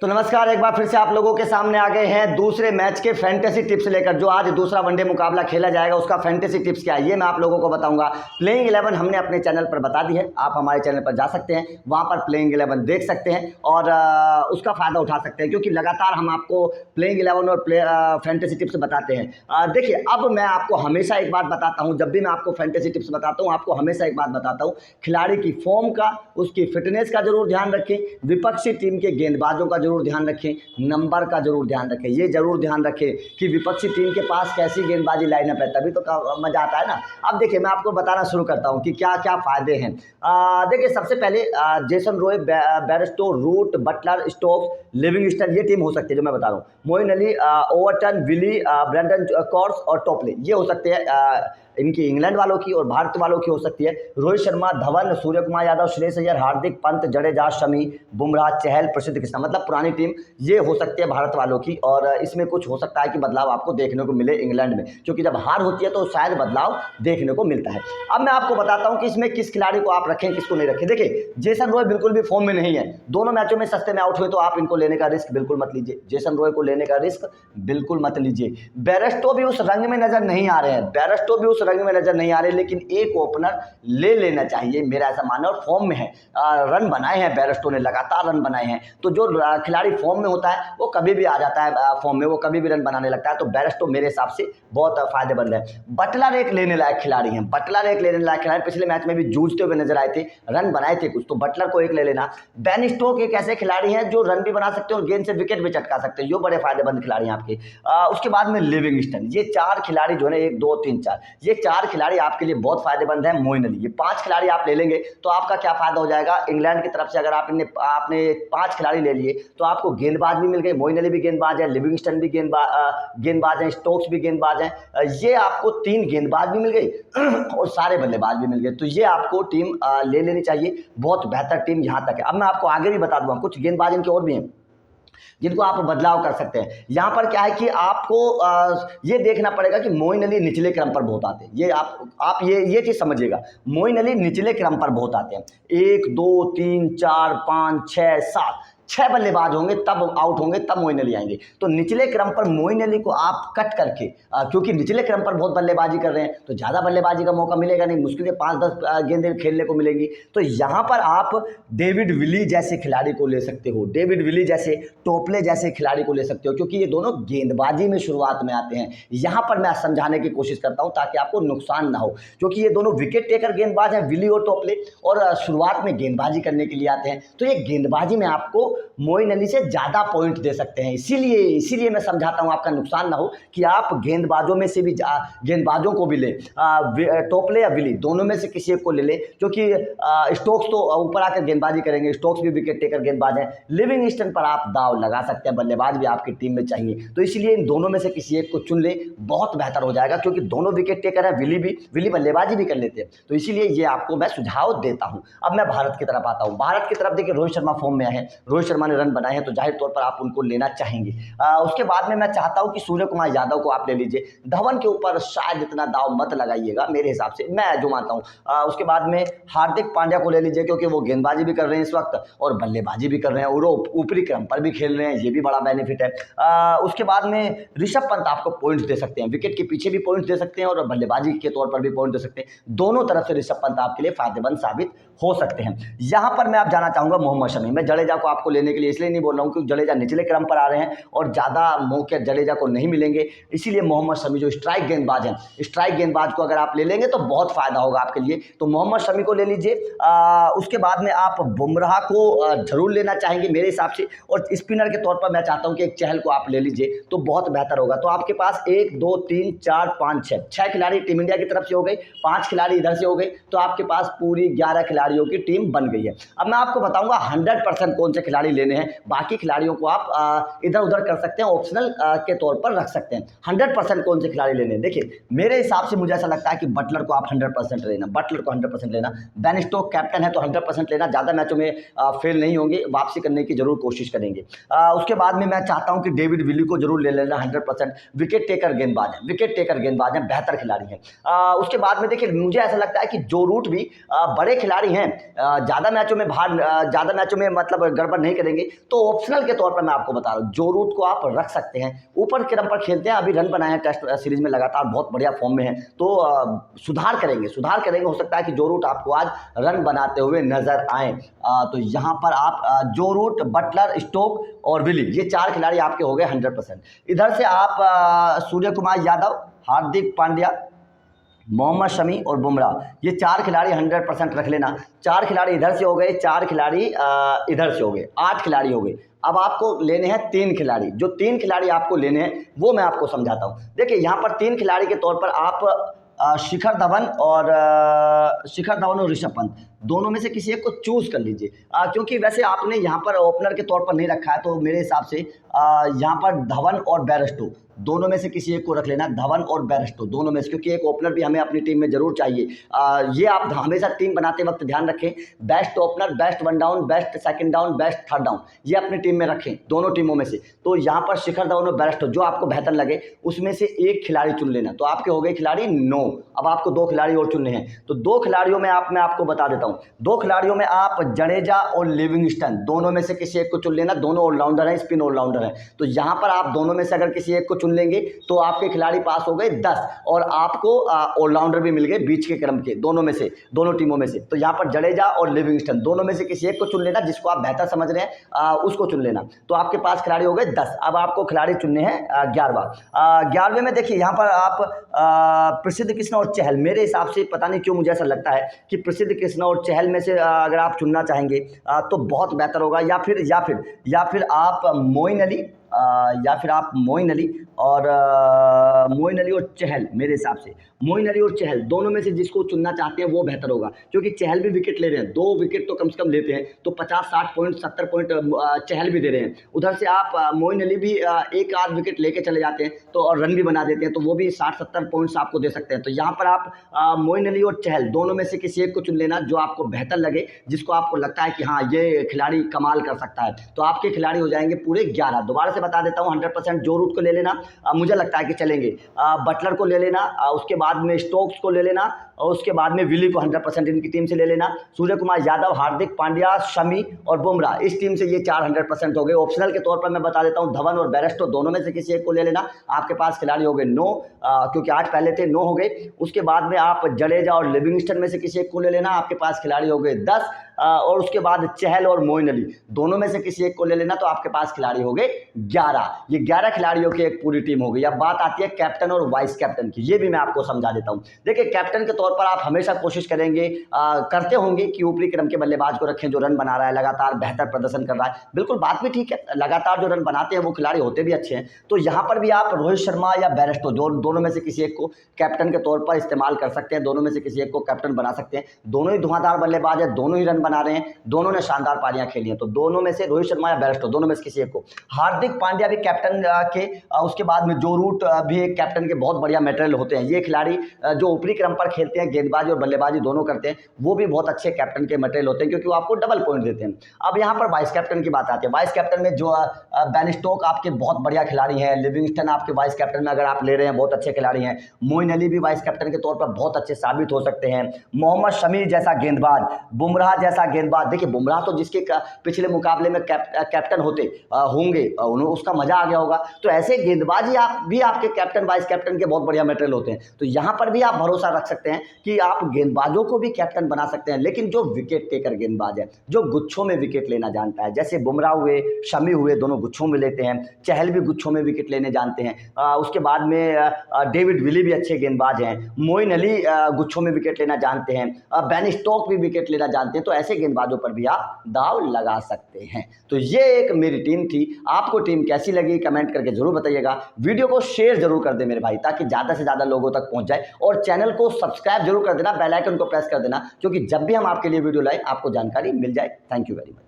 तो नमस्कार, एक बार फिर से आप लोगों के सामने आ गए हैं दूसरे मैच के फैंटेसी टिप्स लेकर। जो आज दूसरा वनडे मुकाबला खेला जाएगा उसका फैंटेसी टिप्स क्या है ये मैं आप लोगों को बताऊंगा। प्लेइंग 11 हमने अपने चैनल पर बता दी है, आप हमारे चैनल पर जा सकते हैं, वहां पर प्लेइंग 11 देख सकते हैं और उसका फ़ायदा उठा सकते हैं, क्योंकि लगातार हम आपको प्लेइंग 11 और फैंटेसी टिप्स बताते हैं। देखिए, अब मैं आपको हमेशा एक बात बताता हूँ, जब भी मैं आपको फैंटेसी टिप्स बताता हूँ आपको हमेशा एक बात बताता हूँ, खिलाड़ी की फॉर्म का, उसकी फिटनेस का जरूर ध्यान रखें, विपक्षी टीम के गेंदबाजों का जरूर ध्यान रखें, नंबर का जरूर ध्यान रखें। ये जरूर ध्यान रखें कि विपक्षी टीम के पास कैसी गेंदबाजी लाइनअप है, तभी तो मजा आता है ना। अब देखिए, मैं आपको बताना शुरू करता हूं कि क्या क्या फायदे हैं। देखिए, सबसे पहले Jason Roy, Bairstow, Root, Buttler, Stokes, Livingstone, ये टीम हो सकती है जो मैं बता रहा हूँ। Moeen Ali, Overton, Willey, Brydon Carse और टॉपले, ये हो सकते हैं इनकी इंग्लैंड वालों की और भारत वालों की हो सकती है। रोहित शर्मा, धवन, सूर्य कुमार यादव, श्रेयस अय्यर, हार्दिक, पंत, जडेजा, शमी, बुमराह, चहल, प्रसिद्ध कृष्णा, मतलब पुरानी टीम ये हो सकती है भारत वालों की। और इसमें कुछ हो सकता है कि बदलाव आपको देखने को मिले इंग्लैंड में, क्योंकि जब हार होती है तो शायद बदलाव देखने को मिलता है। अब मैं आपको बताता हूं कि इसमें किस खिलाड़ी को आप रखें, किसको नहीं रखें। देखिए, जेसन रॉय बिल्कुल भी फॉर्म में नहीं है, दोनों मैचों में सस्ते में आउट हुए, तो आप इनको लेने का रिस्क बिल्कुल मत लीजिए। जेसन रॉय को लेने का रिस्क बिल्कुल मत लीजिए। बेयरस्टो भी उस रंग में नजर नहीं आ रहे हैं, बेयरस्टो भी उस रंग में नजर नहीं आ रहे, लेकिन एक ओपनर ले लेना चाहिए, मेरा ऐसा मानना है। और फॉर्म में है, रन बनाए हैं बेयरस्टो ने, लगातार रन बनाए हैं। तो जो खिलाड़ी फॉर्म में होता है वो कभी भी आ जाता है फॉर्म में, वो कभी भी रन बनाने लगता है। तो बेयरस्टो मेरे हिसाब से बहुत फायदेमंद है। बटलर एक लेने लायक खिलाड़ी हैं, बटलर एक लेने लायक खिलाड़ी, पिछले मैच में भी जूझते हुए नजर आए थे, रन बनाए थे कुछ, तो बटलर को एक ले लेना। बेन स्टोक एक ऐसे खिलाड़ी हैं जो रन भी बना सकते हैं और गेंद से विकेट भी चटका सकते हैं, ये बड़े फायदेमंद खिलाड़ी हैं आपके। उसके बाद में लिविंगस्टन, ये चार खिलाड़ी जो है 1 2 3 4, ये चार खिलाड़ी आपके लिए बहुत फायदेमंद है। मोइन अली, ये 5 खिलाड़ी आप ले लेंगे तो आपका क्या फायदा हो जाएगा इंग्लैंड की तरफ से। अगर आपने 5 खिलाड़ी ले लिए तो आपको गेंदबाज भी मिल गए, मोइन अली भी गेंदबाज है, लिविंगस्टन भी गेंदबाज हैं, स्टोक्स भी गेंदबाज हैं, ये आपको 3 गेंदबाज भी मिल गए और सारे बल्लेबाज भी मिल गए। तो ये आपको टीम ले लेनी चाहिए, बहुत बेहतर टीम यहाँ तक है। अब मैं आपको आगे भी बता दूंगा, कुछ गेंदबाज इनके और भी हैं जिनको आप बदलाव कर सकते हैं। यहाँ पर क्या है कि आपको ये देखना पड़ेगा कि मोइन अली निचले क्रम पर बहुत आते हैं, ये आप ये चीज़ समझिएगा, मोइन अली निचले क्रम पर बहुत आते हैं। 1 2 3 4 5 6 7 6 बल्लेबाज होंगे तब आउट होंगे, तब मोइन अली आएंगे। तो निचले क्रम पर मोइन अली को आप कट करके, क्योंकि निचले क्रम पर बहुत बल्लेबाजी कर रहे हैं तो ज़्यादा बल्लेबाजी का मौका मिलेगा नहीं, मुश्किल से 5-10 गेंदें खेलने को मिलेंगी। तो यहाँ पर आप डेविड विली जैसे खिलाड़ी को ले सकते हो, डेविड विली जैसे, टोपले जैसे खिलाड़ी को ले सकते हो, क्योंकि ये दोनों गेंदबाजी में शुरुआत में आते हैं। यहाँ पर मैं समझाने की कोशिश करता हूँ ताकि आपको नुकसान ना हो, क्योंकि ये दोनों विकेट टेकर गेंदबाज हैं, विली और टोपले, और शुरुआत में गेंदबाजी करने के लिए आते हैं। तो ये गेंदबाजी में आपको मोइन अली से ज़्यादा पॉइंट दे सकते हैं, इसीलिए मैं समझाता हूं, आपका नुकसान ना हो कि आप गेंदबाजों में से भी गेंदबाजों को भी ले, टोपले या विली दोनों में से किसी एक को ले ले, क्योंकि स्टोक्स तो ऊपर आकर गेंदबाजी करेंगे, स्टोक्स भी विकेट टेकर गेंदबाज हैं। लिविंगस्टन पर आप दाव लगा सकते हैं, बल्लेबाज भी आपकी टीम में चाहिए, तो इसलिए इन दोनों में से किसी एक को चुन ले, बहुत बेहतर हो जाएगा, क्योंकि दोनों विकेट टेकर है, विली बल्लेबाजी भी कर लेते हैं। तो इसीलिए ये आपको मैं सुझाव देता हूं। अब मैं भारत की तरफ आता हूं। भारत की तरफ देखिए, रोहित शर्मा फॉर्म में है, रोहित शर्मा ने रन बनाए हैं, तो जाहिर तौर पर आप उनको लेना चाहेंगे। उसके बाद में मैं चाहता हूं कि सूर्य कुमार यादव को आप ले लीजिए। धवन के ऊपर शायद इतना दाव मत लगाइएगा, मेरे हिसाब से, मैं जो मानता हूं। उसके बाद में हार्दिक पांड्या को ले लीजिए, क्योंकि वो गेंदबाजी भी कर रहे हैं इस वक्त और बल्लेबाजी भी कर रहे हैं और ऊपरी क्रम पर भी खेल रहे हैं, ये भी बड़ा बेनिफिट है। उसके बाद में ऋषभ पंत आपको पॉइंट्स दे सकते हैं, विकेट के पीछे भी पॉइंट्स दे सकते हैं और बल्लेबाजी के तौर पर भी पॉइंट दे सकते हैं। दोनों तरफ से ऋषभ पंत आपके लिए फायदेमंद साबित हो सकते हैं। यहां पर मैं आप जाना चाहूंगा मोहम्मद शमी। मैं जडेजा को आपको लेने के लिए इसलिए नहीं बोल रहा हूं क्योंकि जडेजा निचले क्रम पर आ रहे हैं और ज़्यादा मौके जडेजा को नहीं मिलेंगे, इसीलिए मोहम्मद शमी जो स्ट्राइक गेंदबाज हैं, स्ट्राइक गेंदबाज को अगर आप ले लेंगे तो बहुत फायदा होगा आपके लिए, तो मोहम्मद शमी को ले लीजिए। उसके बाद में आप बुमराह को जरूर लेना चाहेंगे मेरे हिसाब से, और स्पिनर के तौर पर मैं चाहता हूं कि एक चहल को आप ले लीजिए तो बहुत बेहतर होगा। तो आपके पास 1 2 3 4 5 6 खिलाड़ी टीम इंडिया की तरफ से हो गए, 5 खिलाड़ी इधर से हो गए, तो आपके पास पूरी 11 खिलाड़ियों की टीम बन गई है। अब मैं आपको बताऊंगा 100% कौन से खिलाड़ी लेने हैं, बाकी खिलाड़ियों को आप इधर उधर कर सकते हैं, ऑप्शनल के तौर पर रख सकते हैं। 100% कौन से खिलाड़ी लेने हैं, देखिए मेरे हिसाब से मुझे ऐसा लगता है कि बटलर को आप 100% लेना, बटलर को 100% लेना। बेन स्टोक कैप्टन है तो 100% लेना, ज़्यादा मैचों में फेल नहीं होंगे, वापसी करने की जरूर कोशिश करेंगे। उसके बाद में मैं चाहता हूं कि डेविड विली को जरूर ले लेना 100%, विकेट टेकर गेंदबाज है, विकेट टेकर गेंदबाज हैं, बेहतर खिलाड़ी हैं। उसके बाद में देखिए मुझे ऐसा लगता है कि जो रूट भी बड़े खिलाड़ी हैं, ज़्यादा मैचों में मतलब गड़बड़ नहीं नहीं करेंगे तो ऑप्शनल के तौर पर मैं आपको बता रहा हूँ जो रूट को आप रख सकते हैं। ऊपर क्रम पर खेलते हैं, अभी रन बनाए हैं टेस्ट सीरीज में, लगातार बहुत बढ़िया फॉर्म में है, तो सुधार करेंगे। हो सकता है कि जो रूट आपको आज रन बनाते हुए नजर आए। तो यहाँ पर आप जो रूट, बटलर, स्टोक और विली, ये 4 खिलाड़ी आपके हो गए 100%। इधर से आप सूर्य कुमार यादव, हार्दिक पांड्या, मोहम्मद शमी और बुमराह, ये 4 खिलाड़ी 100% रख लेना। 4 खिलाड़ी इधर से हो गए, 4 खिलाड़ी इधर से हो गए, 8 खिलाड़ी हो गए। अब आपको लेने हैं 3 खिलाड़ी। जो 3 खिलाड़ी आपको लेने हैं वो मैं आपको समझाता हूँ। देखिए यहाँ पर 3 खिलाड़ी के तौर पर आप शिखर धवन और ऋषभ पंत, दोनों में से किसी एक को चूज कर लीजिए। क्योंकि वैसे आपने यहाँ पर ओपनर के तौर पर नहीं रखा है, तो मेरे हिसाब से यहाँ पर धवन और बेयरस्टो, दोनों में से किसी एक को रख लेना। धवन और बेयरस्टो दोनों में से, क्योंकि एक ओपनर भी हमें अपनी टीम में जरूर चाहिए। ये आप हमेशा टीम बनाते वक्त ध्यान रखें, best opener, best 1 down, best 2nd down, best 3rd down, ये अपनी टीम में रखें दोनों टीमों में से। तो यहाँ पर शिखर धवन और बेयरस्टो, जो आपको बेहतर लगे उसमें से एक खिलाड़ी चुन लेना। तो आपके हो गए खिलाड़ी 9। अब आपको 2 खिलाड़ी और चुनने हैं। तो 2 खिलाड़ियों में मैं आपको बता देता हूँ। 2 खिलाड़ियों में आप जडेजा और लिविंगस्टन, दोनों में से किसी एक को चुन लेना। दोनों ऑलराउंडर हैं, स्पिन ऑलराउंडर हैं। तो यहाँ पर आप दोनों में से अगर किसी एक को चुन लेंगे तो आपके खिलाड़ी पास हो गए 10, और आपको ऑलराउंडर भी मिल गए बीच के क्रम के, दोनों में से, दोनों टीमों में से। तो यहाँ पर जडेजा और लिविंगस्टन, दोनों में से किसी एक को चुन लेना, जिसको आप बेहतर समझ रहे हैं उसको चुन लेना। तो आपके पास खिलाड़ी हो गए 10। अब आपको खिलाड़ी चुनने हैं 11वें में। देखिए यहाँ पर आप प्रसिद्ध कृष्णा और चहल, मेरे हिसाब से पता नहीं क्यों मुझे ऐसा लगता है कि प्रसिद्ध कृष्णा और चहल में से अगर आप चुनना चाहेंगे तो बहुत बेहतर होगा। या फिर आप मोइन अली, मोइन अली और चहल, मेरे हिसाब से मोइन अली और चहल दोनों में से जिसको चुनना चाहते हैं वो बेहतर होगा। क्योंकि चहल भी विकेट ले रहे हैं, 2 विकेट तो कम से कम लेते हैं, तो 50-60 पॉइंट, 70 पॉइंट चहल भी दे रहे हैं। उधर से आप मोइन अली भी 1-8 विकेट लेके चले जाते हैं, तो और रन भी बना देते हैं, तो वो भी 60-70 पॉइंट्स आपको दे सकते हैं। तो यहाँ पर आप मोइन अली और चहल, दोनों में से किसी एक को चुन लेना जो आपको बेहतर लगे, जिसको आपको लगता है कि हाँ ये खिलाड़ी कमाल कर सकता है। तो आपके खिलाड़ी हो जाएंगे पूरे 11। दोबारा से बता देता हूँ, 100% जो रूट को ले लेना, मुझे लगता है कि चलेंगे। बटलर को ले लेना, उसके बाद में स्टोक्स को ले लेना, और उसके बाद में विली को 100% इनकी टीम से ले लेना। सूर्य कुमार यादव, हार्दिक पांड्या, शमी और बुमराह, इस टीम से ये 4 100% हो गए। ऑप्शनल के तौर पर मैं बता देता हूँ, धवन और बेयरस्टो, दोनों में से किसी एक को ले लेना। आपके पास खिलाड़ी हो गए 9, क्योंकि 8 पहले थे, 9 हो गए। उसके बाद में आप जडेजा और लिविंगस्टन में से किसी एक को ले लेना। आपके पास खिलाड़ी हो गए 10, और उसके बाद चहल और मोइन अली, दोनों में से किसी एक को ले लेना। तो आपके पास खिलाड़ी हो गए 11। ये 11 खिलाड़ियों की एक पूरी टीम हो गई। अब बात आती है कैप्टन और वाइस कैप्टन की, ये भी मैं आपको समझा देता हूं। देखिए कैप्टन के तौर पर आप हमेशा कोशिश करेंगे, करते होंगे कि ऊपरी क्रम के बल्लेबाज को रखें जो रन बना रहा है, लगातार बेहतर प्रदर्शन कर रहा है। बिल्कुल बात भी ठीक है, लगातार जो रन बनाते हैं वो खिलाड़ी होते भी अच्छे हैं। तो यहाँ पर भी आप रोहित शर्मा या बेयरस्टो, दोनों में से किसी एक को कैप्टन के तौर पर इस्तेमाल कर सकते हैं। दोनों में से किसी एक को कैप्टन बना सकते हैं। दोनों ही धुआंधार बल्लेबाज है, दोनों ही रन बना रहे हैं, दोनों ने शानदार पारियां खेली हैं। तो दोनों में से रोहित शर्मा या बेयरस्टो, दोनों में से किसी एक को। हार्दिक पांड्या भी कैप्टन के, उसके बाद में जो रूट भी एक कैप्टन के बहुत बढ़िया मटेरियल होते हैं। ये खिलाड़ी जो ऊपरी क्रम पर खेलते हैं, गेंदबाजी और बल्लेबाजी दोनों करते हैं, वो भी बहुत अच्छे कैप्टन के मटेरियल होते हैं, क्योंकि वो आपको डबल पॉइंट देते हैं। अब यहाँ पर वाइस कैप्टन की बात आती है। वाइस कैप्टन में जो बेन स्टोक आपके बहुत बढ़िया खिलाड़ी हैं, लिविंगस्टन आपके वाइस कैप्टन में अगर आप ले रहे हैं बहुत अच्छे खिलाड़ी हैं। मोइन अली भी वाइस कैप्टन के तौर पर बहुत अच्छे साबित हो सकते हैं। मोहम्मद शमी जैसा गेंदबाज, बुमराह जैसा गेंदबाज, देखिए बुमराह तो जिसके पिछले मुकाबले में कैप्टन होते होंगे, उसका मजा आ गया होगा। तो ऐसे गेंदबाजी आप भी आपके कैप्टन वाइस कैप्टन के बहुत बढ़िया मटेरियल होते हैं। तो यहाँ पर भी आप भरोसा रख सकते हैं कि आप गेंदबाजों को भी कैप्टन बना सकते हैं। लेकिन जो विकेट टेकर गेंदबाज है, जो गुच्छों में विकेट लेना जानता है, जैसे बुमराह हुए, शमी हुए, दोनों गुच्छों में लेते हैं। चहल भी गुच्छों में विकेट लेने जानते हैं। उसके बाद में डेविड विली भी अच्छे गेंदबाज हैं। मोइन अली गुच्छों में विकेट लेना जानते हैं। बेन स्टोक भी विकेट लेना जानते हैं। तो ऐसे गेंदबाजों पर भी आप दाव लगा सकते हैं। तो ये एक मेरी टीम थी। आपको टीम कैसी लगी कमेंट करके जरूर बताइएगा। वीडियो को शेयर जरूर कर दे मेरे भाई, ताकि ज़्यादा से ज़्यादा लोगों तक पहुंच जाए। और चैनल को सब्सक्राइब जरूर कर देना, बेल आइकन को प्रेस कर देना, क्योंकि जब भी हम आपके लिए वीडियो लाए आपको जानकारी मिल जाए। Thank you very much.